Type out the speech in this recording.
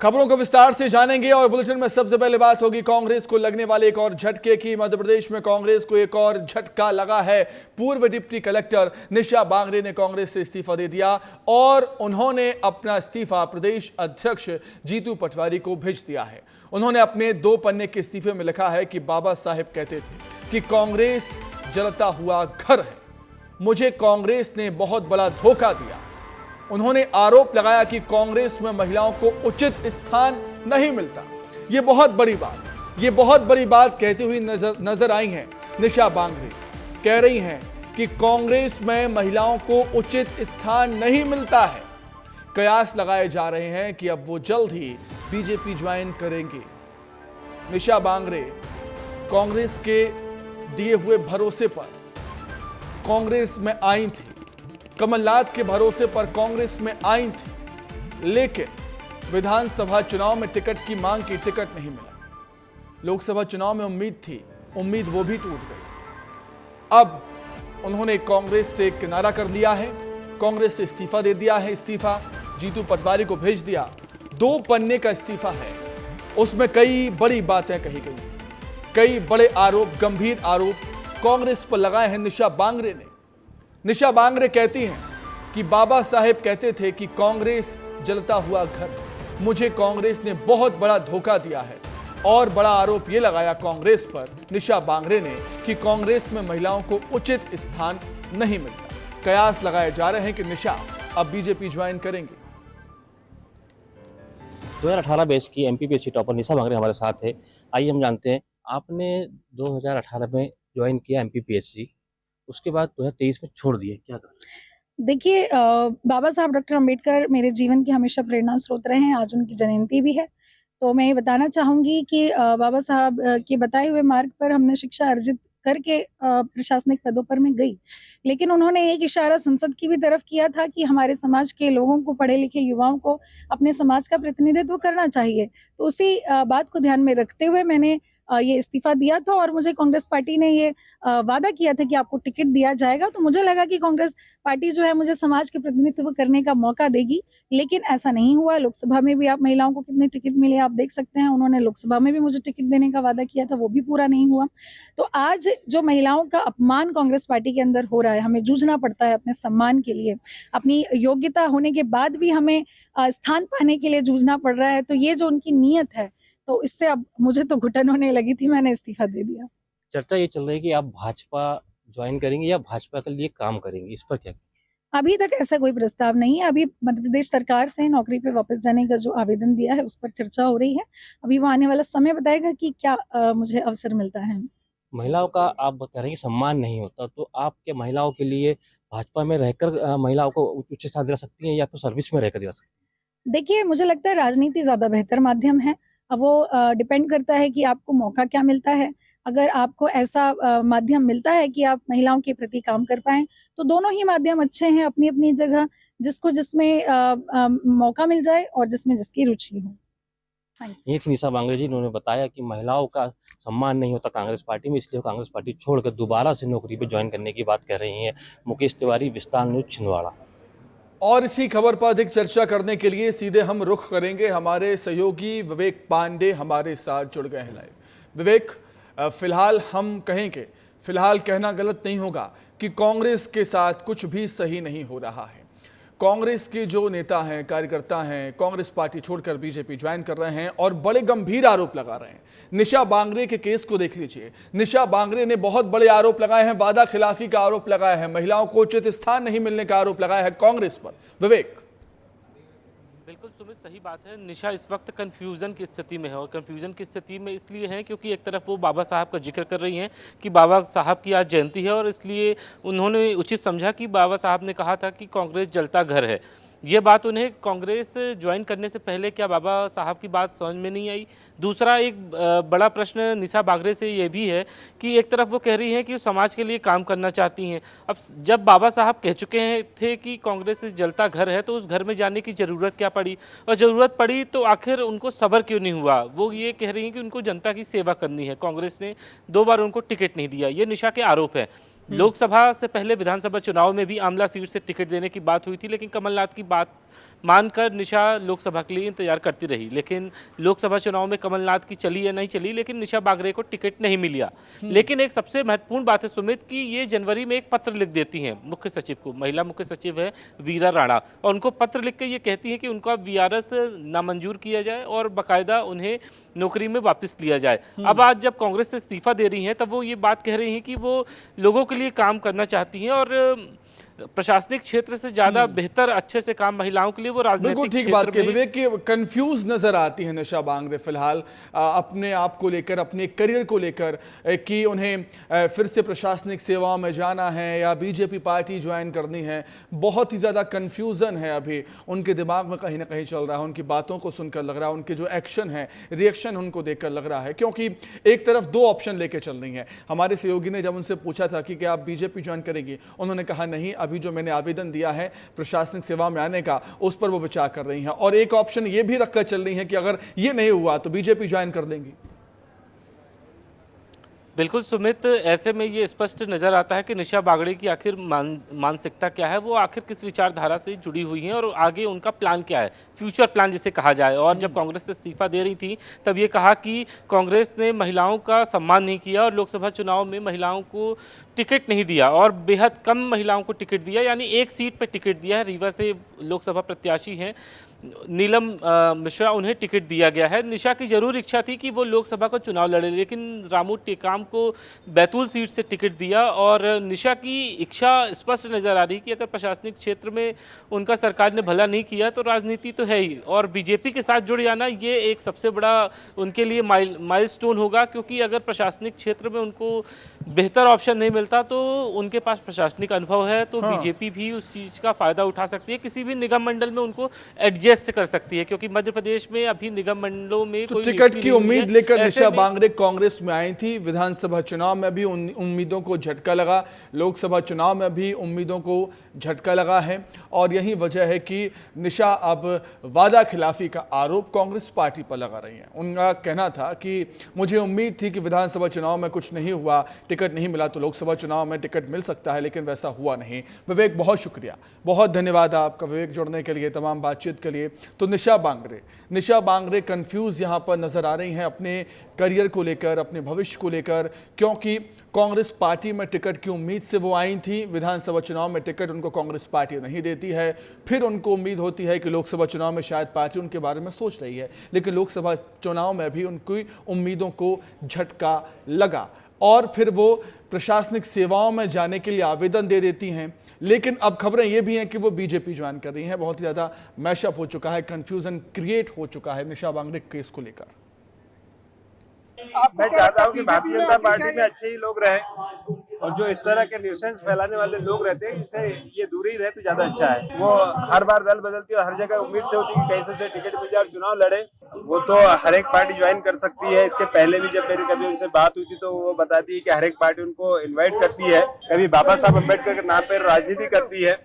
खबरों को विस्तार से जानेंगे और बुलेटिन में सबसे पहले बात होगी कांग्रेस को लगने वाले एक और झटके की। मध्य प्रदेश में कांग्रेस को एक और झटका लगा है। पूर्व डिप्टी कलेक्टर निशा बांगरे ने कांग्रेस से इस्तीफा दे दिया और उन्होंने अपना इस्तीफा प्रदेश अध्यक्ष जीतू पटवारी को भेज दिया है। उन्होंने अपने 2 पन्ने के इस्तीफे में लिखा है कि बाबा साहेब कहते थे कि कांग्रेस जलता हुआ घर है, मुझे कांग्रेस ने बहुत बड़ा धोखा दिया। उन्होंने आरोप लगाया कि कांग्रेस में महिलाओं को उचित स्थान नहीं मिलता। ये बहुत बड़ी बात कहती हुई नजर आई हैं निशा बांगरे। कह रही हैं कि कांग्रेस में महिलाओं को उचित स्थान नहीं मिलता है। कयास लगाए जा रहे हैं कि अब वो जल्द ही बीजेपी ज्वाइन करेंगे। निशा बांगरे कांग्रेस के दिए हुए भरोसे पर कांग्रेस में आई थी, कमलनाथ के भरोसे पर कांग्रेस में आई थी, लेकिन विधानसभा चुनाव में टिकट की मांग की, टिकट नहीं मिला। लोकसभा चुनाव में उम्मीद थी, उम्मीद वो भी टूट गई। अब उन्होंने कांग्रेस से किनारा कर दिया है, कांग्रेस से इस्तीफा दे दिया है। इस्तीफा जीतू पटवारी को भेज दिया। 2 पन्ने का इस्तीफा है, उसमें कई बड़ी बातें कही गई, कई बड़े आरोप, गंभीर आरोप कांग्रेस पर लगाए हैं निशा बांगरे ने। निशा बांगरे कहती हैं कि बाबा साहेब कहते थे कि कांग्रेस जलता हुआ घर, मुझे कांग्रेस ने बहुत बड़ा धोखा दिया है। और बड़ा आरोप यह लगाया कांग्रेस पर निशा बांगरे ने कि कांग्रेस में महिलाओं को उचित स्थान नहीं मिलता। कयास लगाए जा रहे हैं कि निशा अब बीजेपी ज्वाइन करेंगे। 2018 बैच की एमपीपीएससी टॉपर निशा बांगरे हमारे साथ है। आइए हम जानते हैं, आपने 2018 में ज्वाइन किया एमपीपीएससी, उसके बाद 2023 में छोड़ दिए, क्या कारण? देखिए, बाबा साहब डॉक्टर अंबेडकर मेरे जीवन की हमेशा प्रेरणा स्रोत रहे हैं। आज उनकी जयंती भी है, तो मैं ये बताना चाहूँगी कि बाबा साहब के बताए हुए मार्ग पर हमने शिक्षा अर्जित करके प्रशासनिक पदों पर मैं गई, लेकिन उन्होंने एक इशारा संसद की भी तरफ किया था कि हमारे समाज के लोगों को, पढ़े लिखे युवाओं को अपने समाज का प्रतिनिधित्व करना चाहिए। तो उसी बात को ध्यान में रखते हुए मैंने ये इस्तीफा दिया था और मुझे कांग्रेस पार्टी ने ये वादा किया था कि आपको टिकट दिया जाएगा। तो मुझे लगा कि कांग्रेस पार्टी जो है मुझे समाज के प्रतिनिधित्व करने का मौका देगी, लेकिन ऐसा नहीं हुआ। लोकसभा में भी आप महिलाओं को कितने टिकट मिले आप देख सकते हैं। उन्होंने लोकसभा में भी मुझे टिकट देने का वादा किया था, वो भी पूरा नहीं हुआ। तो आज जो महिलाओं का अपमान कांग्रेस पार्टी के अंदर हो रहा है, हमें जूझना पड़ता है अपने सम्मान के लिए, अपनी योग्यता होने के बाद भी हमें स्थान पाने के लिए जूझना पड़ रहा है। तो ये जो उनकी नीयत है, तो इससे अब मुझे तो घुटन होने लगी थी, मैंने इस्तीफा दे दिया। चर्चा ये चल रही है कि आप भाजपा ज्वाइन करेंगे या भाजपा के लिए काम करेंगे, इस पर क्या? अभी तक ऐसा कोई प्रस्ताव नहीं है। अभी मध्य प्रदेश सरकार से नौकरी पे वापस जाने का जो आवेदन दिया है उस पर चर्चा हो रही है। अभी वो आने वाला समय बताएगा कि क्या मुझे अवसर मिलता है। महिलाओं का आप कह रहे हैं कि सम्मान नहीं होता, तो आप क्या महिलाओं के लिए भाजपा में रहकर महिलाओं को उच्च स्थान दिला सकती हैं या फिर सर्विस में रहकर दिला सकती हैं? देखिए, मुझे लगता है राजनीति ज़्यादा बेहतर माध्यम है। अब वो डिपेंड करता है कि आपको मौका क्या मिलता है। अगर आपको ऐसा माध्यम मिलता है कि आप महिलाओं के प्रति काम कर पाएँ, तो दोनों ही माध्यम अच्छे हैं अपनी-अपनी जगह, जिसको जिसमें मौका मिल जाए और जिसमें जिसकी रुचि हो। ये थी निशा बांगरे जी, उन्होंने बताया कि महिलाओं का सम्मान नहीं होता कांग्रेस पार्टी में, इसलिए कांग्रेस पार्टी छोड़कर दोबारा से नौकरी पे ज्वाइन करने की बात कर रही हैं। मुकेश तिवारी, विस्तार न्यूज़, छिंदवाड़ा। और इसी खबर पर अधिक चर्चा करने के लिए सीधे हम रुख करेंगे, हमारे सहयोगी विवेक पांडे हमारे साथ जुड़ गए हैं लाइव। विवेक, फिलहाल हम कहेंगे, फिलहाल कहना गलत नहीं होगा कि कांग्रेस के साथ कुछ भी सही नहीं हो रहा है। कांग्रेस के जो नेता हैं, कार्यकर्ता हैं, कांग्रेस पार्टी छोड़कर बीजेपी ज्वाइन कर रहे हैं और बड़े गंभीर आरोप लगा रहे हैं। निशा बांगरे के केस को देख लीजिए। निशा बांगरे ने बहुत बड़े आरोप लगाए हैं, वादा खिलाफी का आरोप लगाया है, महिलाओं को उचित स्थान नहीं मिलने का आरोप लगाया है कांग्रेस पर। विवेक, बिल्कुल सुमित, सही बात है। निशा इस वक्त कन्फ्यूज़न की स्थिति में है और कन्फ्यूज़न की स्थिति में इसलिए है क्योंकि एक तरफ वो बाबा साहब का जिक्र कर रही हैं कि बाबा साहब की आज जयंती है और इसलिए उन्होंने उचित समझा कि बाबा साहब ने कहा था कि कांग्रेस जलता घर है। ये बात उन्हें कांग्रेस ज्वाइन करने से पहले क्या बाबा साहब की बात समझ में नहीं आई। दूसरा एक बड़ा प्रश्न निशा बांगरे से ये भी है कि एक तरफ वो कह रही हैं कि वो समाज के लिए काम करना चाहती हैं। अब जब बाबा साहब कह चुके हैं थे कि कांग्रेस जलता घर है, तो उस घर में जाने की ज़रूरत क्या पड़ी, और ज़रूरत पड़ी तो आखिर उनको सब्र क्यों नहीं हुआ। वो ये कह रही हैं कि उनको जनता की सेवा करनी है। कांग्रेस ने 2 बार उनको टिकट नहीं दिया, ये निशा के आरोप है। लोकसभा से पहले विधानसभा चुनाव में भी आमला सीट से टिकट देने की बात हुई थी, लेकिन कमलनाथ की बात मानकर निशा लोकसभा के लिए इंतजार करती रही, लेकिन लोकसभा चुनाव में कमलनाथ की चली या नहीं चली, लेकिन निशा बागरे को टिकट नहीं मिला। लेकिन एक सबसे महत्वपूर्ण बात है सुमित कि ये जनवरी में एक पत्र लिख देती हैं मुख्य सचिव को, महिला मुख्य सचिव है वीरा राणा, और उनको पत्र लिख के ये कहती है कि उनका वीआरएस नामंजूर किया जाए और बाकायदा उन्हें नौकरी में वापस लिया जाए। अब आज जब कांग्रेस से इस्तीफा दे रही हैं तब वो ये बात कह रही हैं कि वो लोगों के लिए काम करना चाहती हैं और प्रशासनिक क्षेत्र से ज्यादा बेहतर अच्छे से काम महिलाओं के लिए वो बिल्कुल राजनीतिक ठीक बात क्षेत्र की में विवेक की कंफ्यूज नजर आती है निशा बांगरे फिलहाल अपने आप को लेकर, अपने करियर को लेकर कि उन्हें फिर से प्रशासनिक सेवाओं में जाना है या बीजेपी पार्टी ज्वाइन करनी है। बहुत ही ज़्यादा कंफ्यूजन है अभी उनके दिमाग में, कहीं ना कहीं चल रहा है। उनकी बातों को सुनकर लग रहा है, उनके जो एक्शन है, रिएक्शन उनको देखकर लग रहा है, क्योंकि एक तरफ दो ऑप्शन लेके चल रही है। हमारे सहयोगी ने जब उनसे पूछा था कि क्या आप बीजेपी ज्वाइन करेंगी, उन्होंने कहा नहीं, अभी जो मैंने आवेदन दिया है प्रशासनिक सेवा में आने का उस पर वो विचार कर रही हैं। और एक ऑप्शन ये भी रखकर चल रही है कि अगर ये नहीं हुआ तो बीजेपी ज्वाइन कर लेंगी। बिल्कुल सुमित, ऐसे में ये स्पष्ट नज़र आता है कि निशा बागड़े की आखिर मानसिकता क्या है, वो आखिर किस विचारधारा से जुड़ी हुई हैं और आगे उनका प्लान क्या है, फ्यूचर प्लान जिसे कहा जाए। और जब कांग्रेस से इस्तीफा दे रही थी तब ये कहा कि कांग्रेस ने महिलाओं का सम्मान नहीं किया और लोकसभा चुनाव में महिलाओं को टिकट नहीं दिया और बेहद कम महिलाओं को टिकट दिया, यानी एक सीट पर टिकट दिया है। रीवा से लोकसभा प्रत्याशी हैं नीलम मिश्रा, उन्हें टिकट दिया गया है। निशा की जरूर इच्छा थी कि वो लोकसभा का चुनाव लड़े, लेकिन रामू टेकाम को बैतूल सीट से टिकट दिया और निशा की इच्छा स्पष्ट नजर आ रही कि अगर प्रशासनिक क्षेत्र में उनका सरकार ने भला नहीं किया तो राजनीति तो है ही, और बीजेपी के साथ जुड़ जाना ये एक सबसे बड़ा उनके लिए माइलस्टोन होगा, क्योंकि अगर प्रशासनिक क्षेत्र में उनको बेहतर ऑप्शन नहीं मिलता तो उनके पास प्रशासनिक अनुभव है, तो बीजेपी भी उस चीज़ का फायदा उठा सकती है, किसी भी निगम मंडल में उनको एडजस्ट कर सकती है, क्योंकि मध्य प्रदेश में अभी निगम मंडलों में तो कोई टिकट की उम्मीद लेकर निशा में बांगरे कांग्रेस में आई थी। विधानसभा चुनाव में भी उन उम्मीदों को झटका लगा, लोकसभा चुनाव में भी उम्मीदों को झटका लगा है, और यही वजह है कि निशा अब वादा खिलाफी का आरोप कांग्रेस पार्टी पर लगा रही हैं। उनका कहना था कि मुझे उम्मीद थी कि विधानसभा चुनाव में कुछ नहीं हुआ, टिकट नहीं मिला, तो लोकसभा चुनाव में टिकट मिल सकता है, लेकिन वैसा हुआ नहीं। विवेक, बहुत शुक्रिया, बहुत धन्यवाद आपका विवेक, जुड़ने के लिए, तमाम बातचीत के लिए। तो निशा बांगरे कंफ्यूज यहाँ पर नजर आ रही हैं अपने करियर को लेकर, अपने भविष्य को लेकर, क्योंकि कांग्रेस पार्टी में टिकट की उम्मीद से वो आई थी। विधानसभा चुनाव में टिकट उनको कांग्रेस पार्टी नहीं देती है, फिर उनको उम्मीद होती है कि लोकसभा चुनाव में शायद पार्टी उनके बारे में सोच रही है, लेकिन लोकसभा चुनाव में भी उनकी उम्मीदों को झटका लगा और फिर वो प्रशासनिक सेवाओं में जाने के लिए आवेदन दे देती हैं। लेकिन अब खबरें ये भी हैं कि वो बीजेपी ज्वाइन कर रही हैं। बहुत ही ज़्यादा मैशअप हो चुका है, कन्फ्यूजन क्रिएट हो चुका है निशा बांगरे केस को लेकर। मैं चाहता हूँ कि भारतीय जनता पार्टी में अच्छे ही लोग रहे और जो इस तरह के न्यूसेंस फैलाने वाले लोग रहते हैं इनसे ये दूरी रहे तो ज्यादा अच्छा है। वो हर बार दल बदलती है और हर जगह उम्मीद से होती है कि कहीं से टिकट मिल जाए और चुनाव लड़े। वो तो हर एक पार्टी ज्वाइन कर सकती है। इसके पहले भी जब मेरी कभी उनसे बात हुई थी तो वो बताती है कि हर एक पार्टी उनको इन्वाइट करती है, कभी बाबा साहब अम्बेडकर के नाम पर राजनीति करती है।